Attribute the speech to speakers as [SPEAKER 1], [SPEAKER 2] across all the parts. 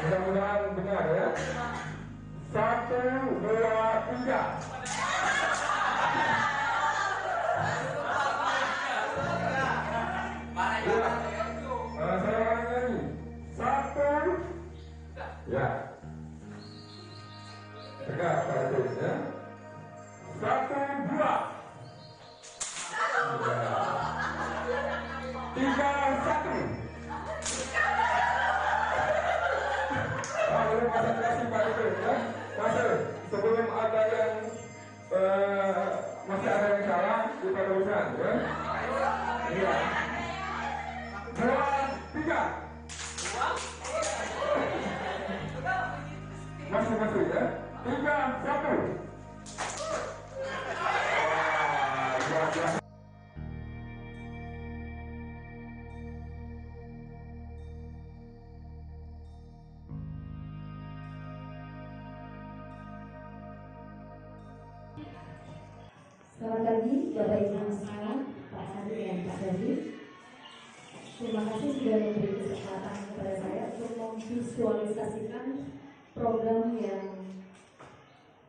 [SPEAKER 1] Mudah-mudahan benar ya. 1, 2, 3. Saya ulangi. 1. Ya. Tegak Pak Idris ya. 1, 2. 3, 1. Konsentrasi Pak Idris ya. Masih sebelum ada yang masih ada yang salah kita teruskan ya. Iya. 2, 3. Masih ya. 3, 1.
[SPEAKER 2] Selamat pagi Bapak Ibu semua, Pak Sandi dan Pak Dadi. Terima kasih sudah memberi kesempatan kepada saya untuk memvisualisasikan program yang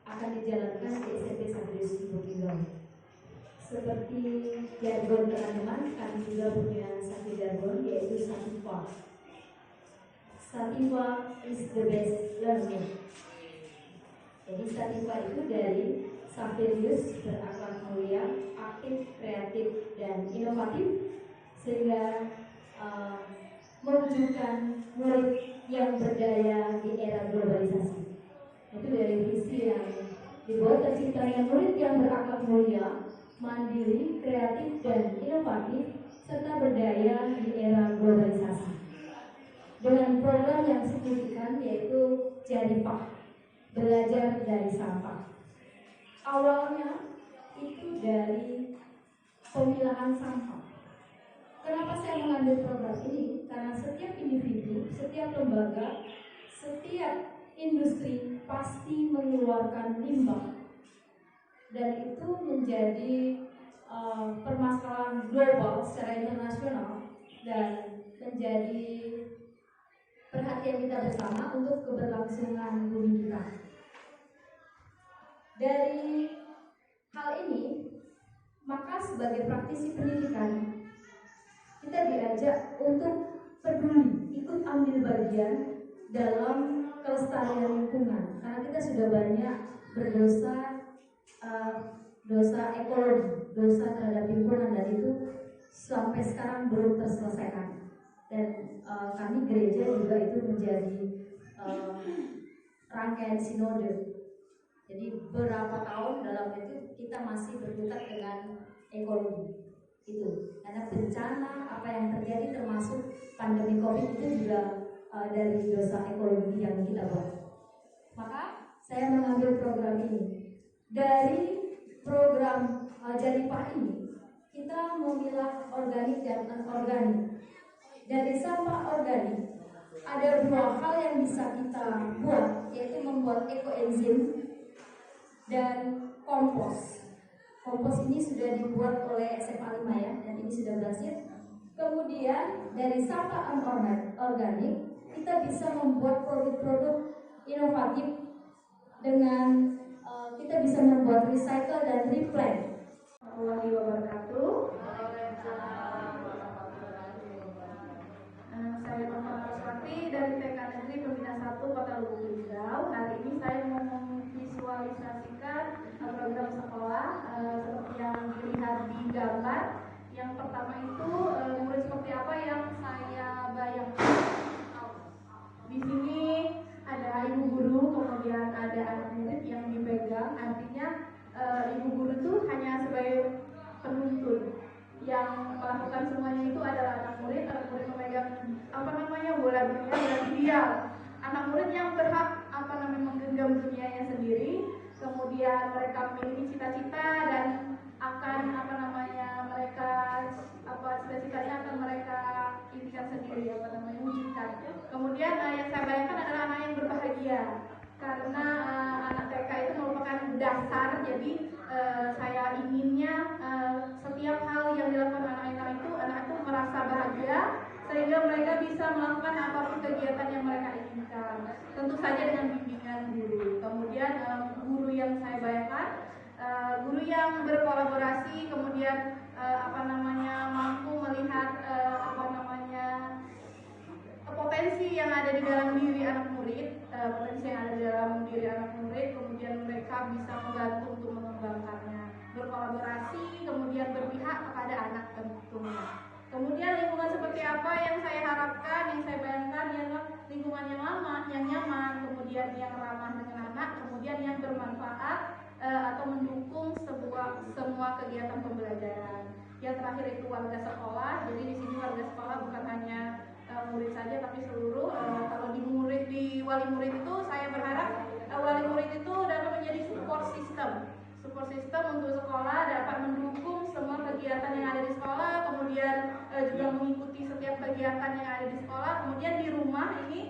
[SPEAKER 2] akan dijalankan di SMP Sabrius Bukidong. Seperti jargon teman-teman, kami juga punya satu jargon yaitu Sativa. Sativa is the best learning. Jadi Sativa itu dari Sabrius, berakhlak mulia, aktif, kreatif, dan inovatif, sehingga mewujudkan murid yang berdaya di era globalisasi. Itu dari visi yang dibuat terciptanya murid yang berakhlak mulia, mandiri, kreatif, dan inovatif, serta berdaya di era globalisasi. Dengan program yang signifikan yaitu Jaripah, belajar dari sampah. Awalnya itu dari pemilahan sampah. Kenapa saya mengambil program ini? Karena setiap individu, setiap lembaga, setiap industri pasti mengeluarkan limbah, dan itu menjadi permasalahan global secara internasional dan menjadi perhatian kita bersama untuk keberlangsungan bumi kita. Dari hal ini, maka sebagai praktisi pendidikan, kita diajak untuk peduli, ikut ambil bagian dalam kelestarian lingkungan. Karena kita sudah banyak berdosa, dosa ekologi, dosa terhadap lingkungan, dan itu sampai sekarang belum terselesaikan. Dan kami gereja juga itu menjadi rangkaian sinode. Jadi beberapa tahun dalam itu kita masih berkutat dengan ekologi itu, karena bencana apa yang terjadi termasuk pandemi COVID itu juga dari dosa ekologi yang kita buat. Maka saya mengambil program ini. Dari program Jaripah ini kita memilah organik dan anorganik. Dari sampah organik ada dua hal yang bisa kita buat, yaitu membuat ekoenzim dan kompos. Kompos ini sudah dibuat oleh SMA 5 ya, dan ini sudah berhasil. Kemudian dari sampah anorganik kita bisa membuat produk-produk inovatif dengan kita bisa membuat recycle dan replant. Warahmatullahi wabarakatuh. Saya Muhammad Raswati dari TK Negeri Pembina 1 Kota Lubuk Linggau. Hari ini saya mau memvisualisasikan program sekolah seperti yang dilihat di gambar. Yang pertama itu murid seperti apa yang saya bayangkan. Di sini ada ibu guru, kemudian ada anak murid yang dipegang. Artinya ibu guru itu hanya sebagai penuntun. Yang melakukan semuanya itu adalah anak murid memegang bola dunia dan ideal. Anak murid yang berhak menggenggam dunianya sendiri, kemudian mereka memiliki cita-cita dan akan mereka cita-citanya akan mereka impikan sendiri wujudkan. Kemudian yang saya bayangkan adalah anak yang berbahagia karena anak TK itu merupakan dasar. Jadi saya inginnya setiap hal yang dilakukan anak itu merasa bahagia sehingga mereka bisa melakukan apapun kegiatan yang mereka inginkan. tentu saja dengan bimbingan guru. Kemudian guru yang saya bayangkan, guru yang berkolaborasi, kemudian mampu melihat potensi yang ada di dalam diri anak murid, kemudian mereka bisa membantu untuk mengembangkannya, berkolaborasi, kemudian berpihak kepada anak tentunya. Kemudian lingkungan seperti apa yang saya harapkan, yang saya bayangkan ialah lingkungan yang ramah, yang nyaman, kemudian yang ramah dengan anak, kemudian yang bermanfaat atau mendukung semua kegiatan pembelajaran. Yang terakhir itu warga sekolah. Jadi di sini warga sekolah bukan hanya murid saja, tapi seluruh. Kalau di wali murid itu saya berharap wali murid itu dapat menjadi support system untuk sekolah, dapat mendukung semua kegiatan yang ada di sekolah, kemudian juga mengikuti setiap kegiatan yang ada di sekolah. Kemudian di rumah ini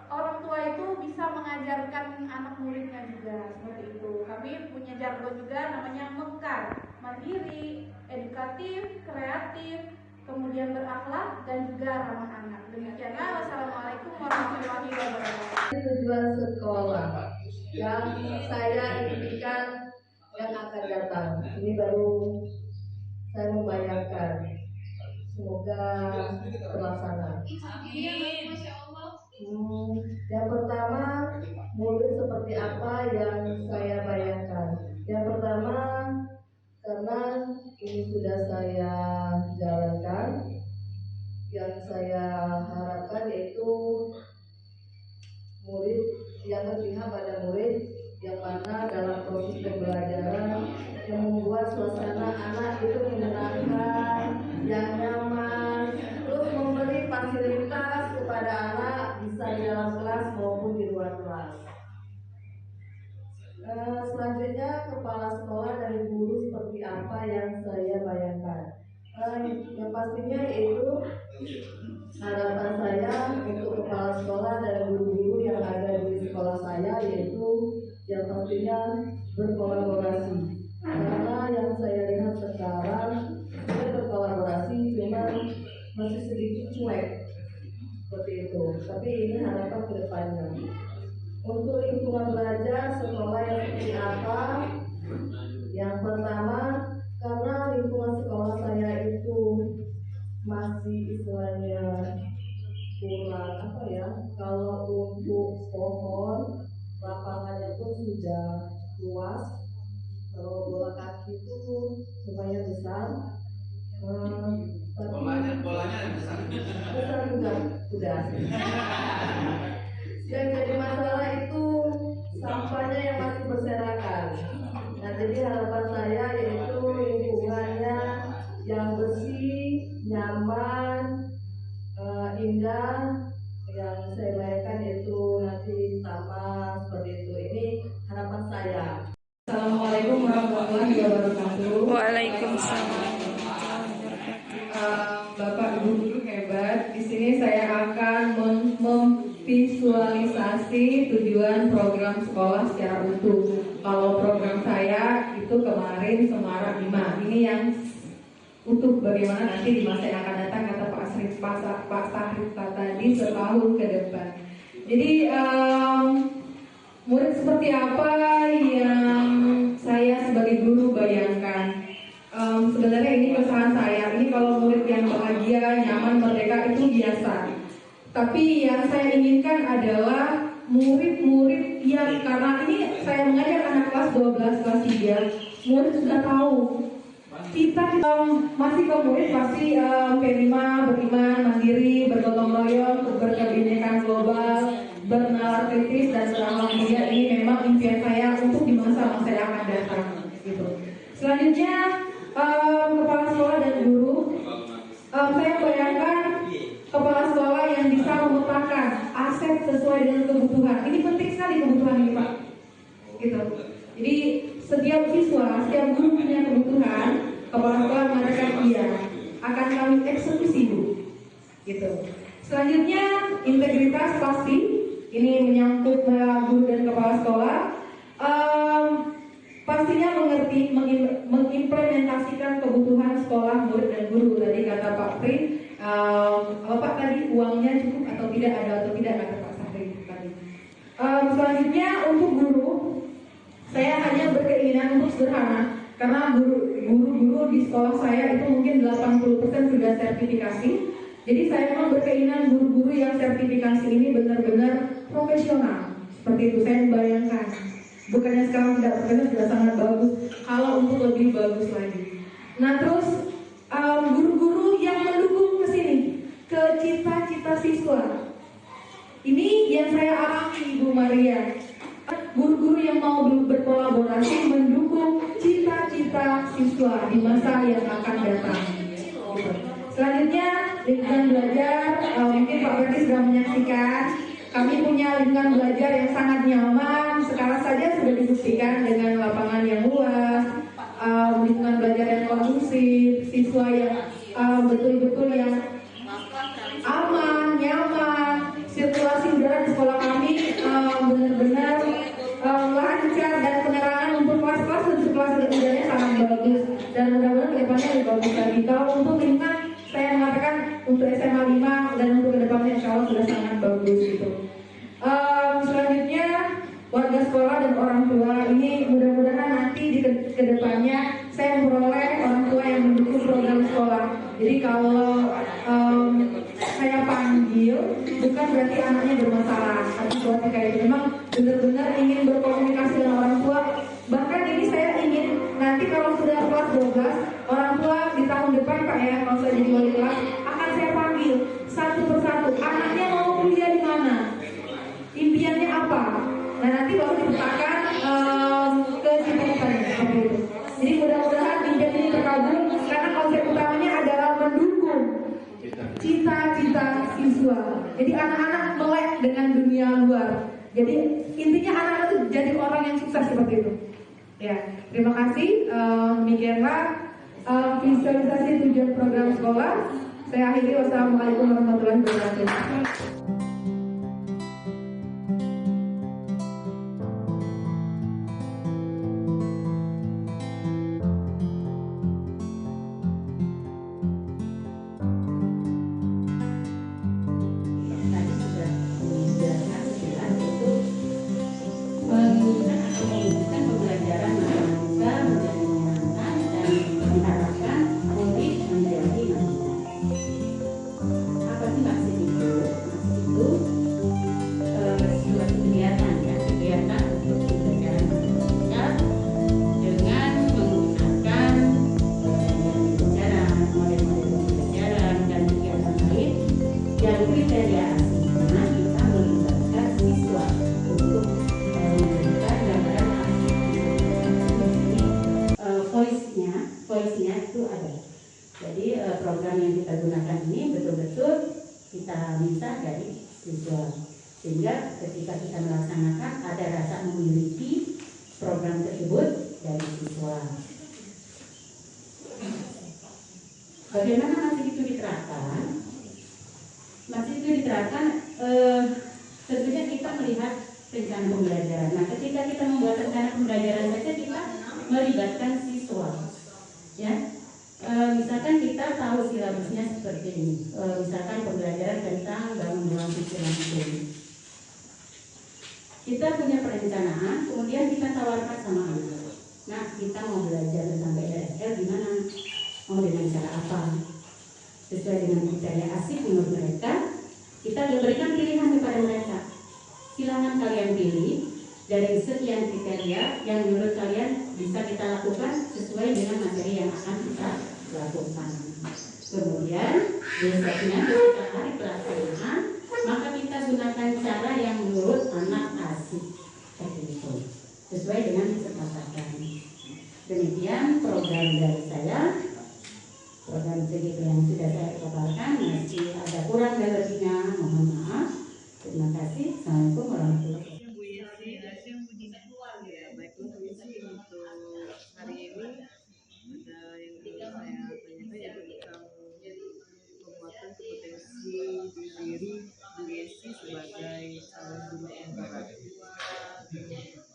[SPEAKER 2] orang tua itu bisa mengajarkan anak muridnya juga seperti itu. Kami punya jargon juga namanya mekar, mandiri, edukatif, kreatif, kemudian berakhlak dan juga ramah anak. Demikianlah. Wassalamualaikum warahmatullahi wabarakatuh.
[SPEAKER 3] Tujuan sekolah yang saya impikan yang akan datang. Ini baru saya membayangkan. Semoga terlaksana. Yang pertama, murid seperti apa yang saya bayangkan. Yang pertama, karena ini sudah saya jalankan, yang saya harapkan yaitu murid yang berpihak pada murid, yang mana dalam proses pembelajaran yang membuat suasana anak itu menyenangkan, yang nyaman, terus memberi fasilitas kepada anak bisa di dalam kelas maupun di luar kelas. Selanjutnya, kepala sekolah dan guru seperti apa yang saya bayangkan. Yang pastinya itu harapan saya untuk kepala sekolah dan guru-guru yang ada di sekolah saya, yaitu yang pastinya berkolaborasi. Karena yang saya lihat sekarang dia berkolaborasi cuma masih sedikit cuek seperti itu. Tapi ini harapan ke depannya. Untuk lingkungan belajar sekolah yang seperti apa? Yang pertama, karena lingkungan sekolah saya itu masih istilahnya kurang kalau untuk pohon, lapangannya pun sudah luas. Kalau bola kaki itu lumayan besar.
[SPEAKER 4] Bolanya besar
[SPEAKER 3] sudah. Yang jadi masalah itu sampahnya yang masih berserakan. Nah, jadi harapan saya yaitu lingkungannya yang bersih, nyaman, indah. Yang saya bayangkan itu nanti taman seperti itu. Ini harapan saya. Assalamualaikum warahmatullahi wabarakatuh.
[SPEAKER 5] Waalaikumsalam.
[SPEAKER 3] Bapak Ibu guru hebat. Di sini saya akan memvisualisasi tujuan program sekolah secara utuh. Kalau program saya itu kemarin Semarang 5. Ini yang utuh, bagaimana nanti di masa yang akan datang, kata Pak Sahrif tadi, setahun ke depan. Jadi murid seperti apa yang saya sebagai guru bayangkan. Sebenarnya ini keresahan saya. Ini kalau murid yang bahagia, nyaman, merdeka itu biasa. Tapi yang saya inginkan adalah murid-murid yang, karena ini saya mengajar anak kelas 12, kelas 3, murid sudah tahu. Kita masih ke murid pasti P5, beriman, mandiri, bergotong royong, berkebinekaan global, bernalar kritis dan berakhlak mulia. Ini memang impian saya untuk di masa-masa yang akan datang. Gitu. Selanjutnya, kepala sekolah dan guru, saya bayangkan kepala sekolah yang bisa memetakan aset sesuai dengan kebutuhan. Ini penting sekali kebutuhan ini, Pak. Gitu. Jadi setiap siswa, setiap guru punya kebutuhan, kepala sekolah mengatakan iya, akan kami eksekusi, Bu. Gitu. Selanjutnya, integritas pasti. Ini menyangkut guru dan kepala sekolah. Pastinya mengerti, mengimplementasikan kebutuhan sekolah, murid dan guru. Tadi kata Pak Pri, Pak tadi uangnya cukup atau tidak, ada atau tidak, kata Pak Sahrif. Selanjutnya untuk guru, saya hanya berkeinginan untuk sederhana karena guru-guru di sekolah saya itu mungkin 80% sudah sertifikasi. Jadi saya memang berkeinginan guru-guru yang sertifikasi ini benar-benar profesional. Seperti itu saya membayangkan. Bukannya sekarang tidak profesional sudah sangat bagus, kalau untuk lebih bagus lagi. Nah terus guru-guru yang mendukung ke sini, ke cita-cita siswa. Ini yang saya alami Ibu Maria. Guru-guru yang mau berkolaborasi mendukung cita-cita siswa di masa yang akan datang. Selanjutnya lingkungan belajar, mungkin Pak Ferdi sudah menyaksikan. Kami punya lingkungan belajar yang sangat nyaman. Sekarang saja sudah dibuktikan dengan lapangan yang luas, lingkungan belajar yang kondusif, siswa yang betul-betul yang aman, nyaman. Sirkulasi udara di sekolah kami benar-benar lancar dan penerangan untuk kelas-kelas dan sirkulasi udaranya sangat bagus. Dan mudah-mudahan kedepannya lebih bagus lagi. Kalau untuk lingkungan, saya mengatakan untuk SMA 5 dan untuk kedepannya insya Allah sudah sangat bagus gitu. Selanjutnya warga sekolah dan orang tua ini mudah-mudahan nanti di kedepannya saya memperoleh orang tua yang mendukung program sekolah. Jadi kalau saya panggil bukan berarti anaknya bermasalah atau sesuatu kayak itu. Memang benar-benar ingin berkomunikasi dengan orang tua. Bahkan ini saya ingin nanti kalau sudah kelas 12 orang tua di tahun depan Pak ya, kalau saya jadi wali kelas akan saya panggil satu persatu. Anaknya mau kuliah di mana? Impiannya apa? Nah nanti baru dipetakan ke cita-citanya seperti itu. Jadi mudah-mudahan impian ini terkabul karena konsep utamanya adalah mendukung cita-cita siswa. Jadi anak-anak melek dengan dunia luar. Jadi intinya anak-anak itu jadi orang yang sukses seperti itu. Ya, terima kasih. Demikianlah visualisasi tujuan program sekolah. Saya akhiri. Wassalamualaikum warahmatullahi wabarakatuh.
[SPEAKER 4] Voice-nya itu ada. Jadi program yang kita gunakan ini betul-betul kita minta dari siswa, sehingga ketika kita melaksanakan ada rasa memiliki program tersebut dari siswa. Bagaimana masih itu diterapkan? Masih itu diterapkan tentunya kita melihat rencana pembelajaran. Nah, ketika kita membuat rencana pembelajaran saja kita melibatkan siswa. Ya, misalkan kita tahu silabusnya seperti ini, misalkan pembelajaran tentang bangun ruang pikir langsung. Kita punya perencanaan, kemudian kita tawarkan sama anak. Nah, kita mau belajar tentang BDSL gimana? Mau dengan cara apa? Sesuai dengan kriteria asik menurut mereka, kita berikan pilihan kepada mereka. Silakan kalian pilih dari sekian kriteria yang menurut kalian bisa kita lakukan sesuai dengan materi yang akan kita lakukan. Kemudian besoknya ketika hari pelaksanaan, maka kita gunakan cara yang menurut anak asik seperti itu, sesuai dengan kesepakatan. Demikian program dari saya. Program segitu yang sudah saya paparkan, masih ada kurang dan lebihnya, mohon maaf. Terima kasih. Assalamualaikum warahmatullahi wabarakatuh.
[SPEAKER 5] Ya, baiklah Bu Yesi, untuk hari ini ada yang ingin saya tanyakan yaitu tentang penguatan kompetensi diri Bu Yesi sebagai calon guru penggerak.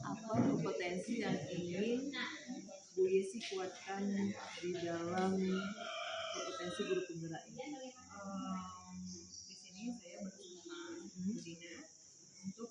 [SPEAKER 5] Apa kompetensi yang ingin Bu Yesi kuatkan di dalam kompetensi guru penggerak ini?
[SPEAKER 6] Di sini saya bersama Bu Dina untuk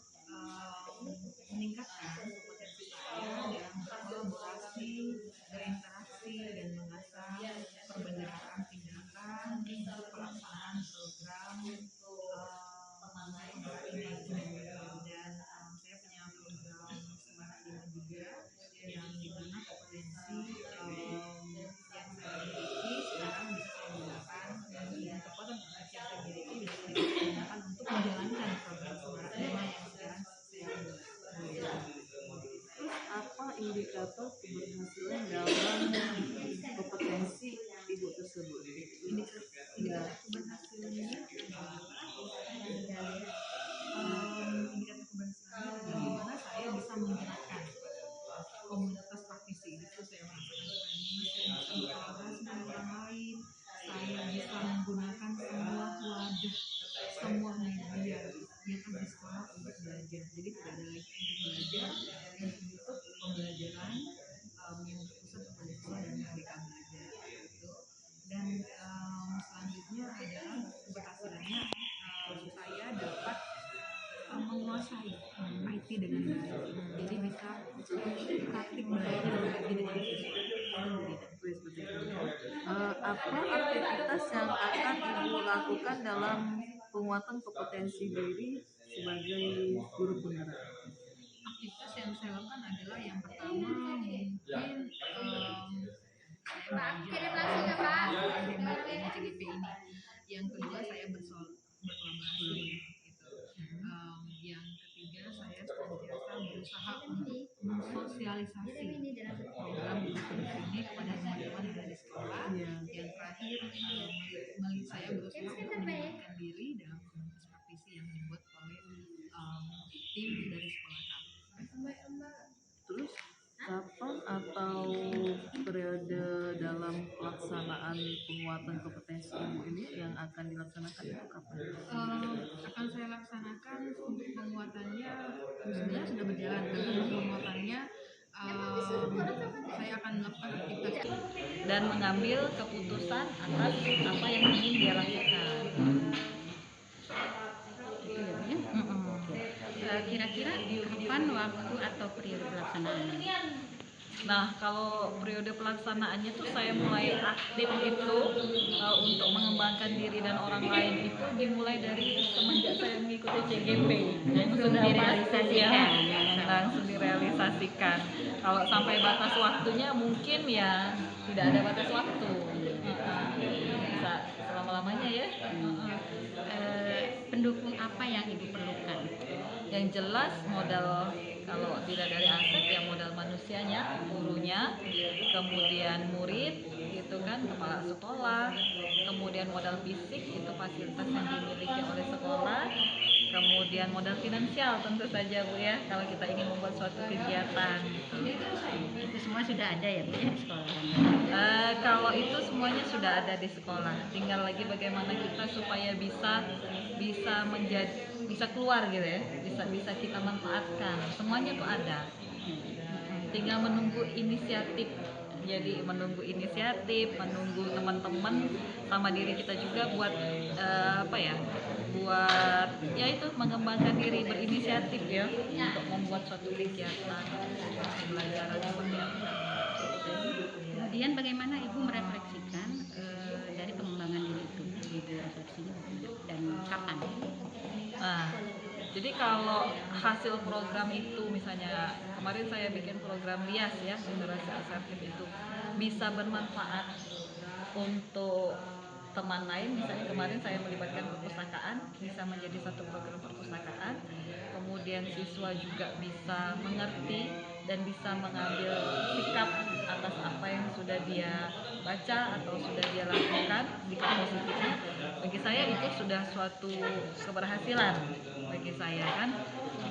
[SPEAKER 5] dengan baik. Jadi bisa praktik belajar lagi dengan siswa. Seperti itu. Apa aktivitas yang akan Ibu lakukan dalam penguatan kompetensi diri sebagai guru penggerak? Aktivitas yang saya lakukan adalah yang pertama mungkin saya belajar hemat dengan CGP ini. Yang kedua saya berkolaborasi gitu. Yang ketiga saya senantiasa berusaha untuk mensosialisasi program guru ini kepada teman-teman yang ada di sekolah. Yang terakhir saya berusaha untuk melibatkan diri dalam komunitas praktisi yang dibuat oleh tim dari sekolah kami. Terus kapan atau periode dalam pelaksanaan penguatan kompetensi Ibu ini yang akan dilaksanakan itu kapan? Akan saya laksanakan untuk penguatannya sebenarnya sudah berjalan, tapi untuk penguatannya saya akan melakukan aktivitas dan mengambil keputusan atas apa yang ingin dia lakukan.
[SPEAKER 4] Kira-kira kapan waktu atau periode pelaksanaannya?
[SPEAKER 5] Nah, kalau periode pelaksanaannya tuh saya mulai aktif itu untuk mengembangkan diri dan orang lain itu dimulai dari semenjak saya mengikuti CGP yang sudah pasti ya langsung direalisasikan. Kalau sampai batas waktunya mungkin ya tidak ada batas waktu, bisa selama-lamanya ya.
[SPEAKER 4] Pendukung apa yang Ibu perlukan?
[SPEAKER 5] Yang jelas modal, kalau tidak dari aset ya modal manusianya, gurunya, kemudian murid gitu kan, kepala sekolah, kemudian modal fisik itu fasilitas yang dimiliki oleh sekolah, kemudian modal finansial tentu saja Bu ya kalau kita ingin membuat suatu kegiatan gitu.
[SPEAKER 4] Itu semua sudah ada ya Bu ya di sekolah?
[SPEAKER 5] Kalau itu semuanya sudah ada di sekolah, tinggal lagi bagaimana kita supaya bisa keluar gitu ya, bisa kita manfaatkan, semuanya tuh ada, tinggal menunggu inisiatif. Jadi menunggu inisiatif, menunggu teman-teman sama diri kita juga buat buat ya itu mengembangkan diri, berinisiatif ya untuk membuat suatu kegiatan pembelajaran seperti apa.
[SPEAKER 4] Kemudian bagaimana Ibu merefleksikan dari pengembangan diri itu? Ibu refleksinya dan kapan?
[SPEAKER 5] Jadi kalau hasil program itu misalnya kemarin saya bikin program LIAS ya, literasi asertif itu bisa bermanfaat untuk teman lain, misalnya kemarin saya melibatkan perpustakaan, bisa menjadi satu program perpustakaan, kemudian siswa juga bisa mengerti dan bisa mengambil sikap atas apa yang sudah dia baca atau sudah dia lakukan, sikap positifnya, bagi saya itu sudah suatu keberhasilan bagi saya kan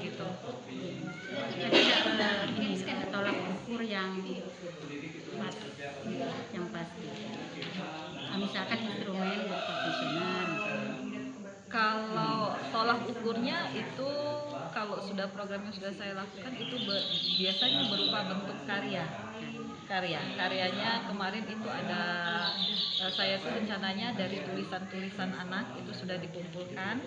[SPEAKER 5] gitu.
[SPEAKER 4] Jadi ini tolak ukur yang pasti. Misalkan instrumen berprofesional.
[SPEAKER 5] Kalau tolak ukurnya itu kalau sudah programnya sudah saya lakukan itu biasanya berupa bentuk karyanya kemarin itu ada saya sih rencananya dari tulisan-tulisan anak itu sudah dikumpulkan,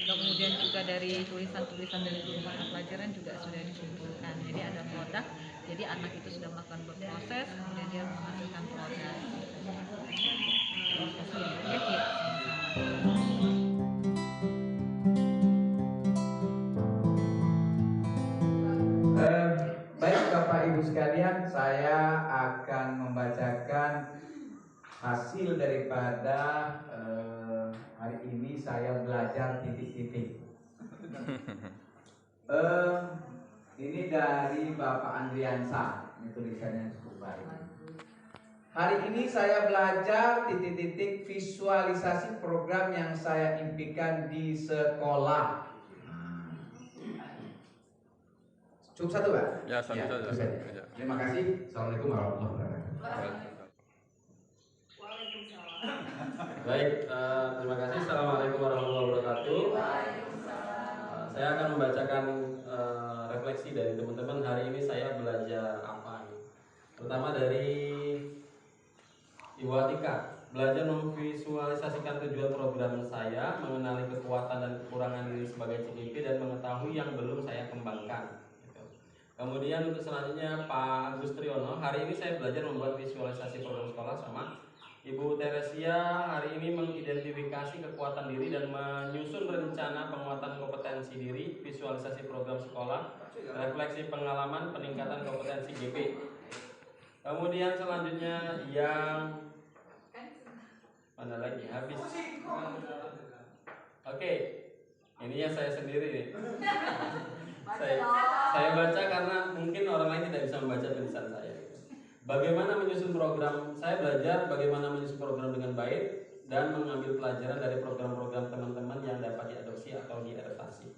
[SPEAKER 5] kemudian juga dari tulisan-tulisan dari guru mata pelajaran juga sudah dikumpulkan, jadi ada produk, jadi anak itu sudah melakukan berproses kemudian dia menghasilkan produk.
[SPEAKER 1] Baik Bapak Ibu sekalian, saya akan membacakan hasil daripada hari ini saya belajar titik-titik. Ini dari Bapak Andriansa, ini tulisannya cukup baik. Hari ini saya belajar titik-titik visualisasi program yang saya impikan di sekolah. Cukup satu Pak?
[SPEAKER 6] Ya, satu saja.
[SPEAKER 1] Ya. Terima kasih. Assalamualaikum warahmatullahi wabarakatuh.
[SPEAKER 7] Baik, terima kasih. Assalamualaikum warahmatullahi wabarakatuh. Saya akan membacakan refleksi dari teman-teman. Hari ini saya belajar apa? Pertama dari Ibu Atika, belajar memvisualisasikan tujuan program saya, mengenali kekuatan dan kekurangan diri sebagai CGP dan mengetahui yang belum saya kembangkan. Kemudian untuk selanjutnya Pak Agus Triyono, hari ini saya belajar membuat visualisasi program sekolah sama Ibu Teresia. Hari ini mengidentifikasi kekuatan diri dan menyusun rencana penguatan kompetensi diri, visualisasi program sekolah, refleksi pengalaman, peningkatan kompetensi GP. Kemudian selanjutnya yang mana lagi? Habis. Oke, ini ya saya sendiri nih. Saya baca karena mungkin orang lain tidak bisa membaca tulisan saya. Bagaimana menyusun program? Saya belajar bagaimana menyusun program dengan baik dan mengambil pelajaran dari program-program teman-teman yang dapat diadopsi atau diadaptasi.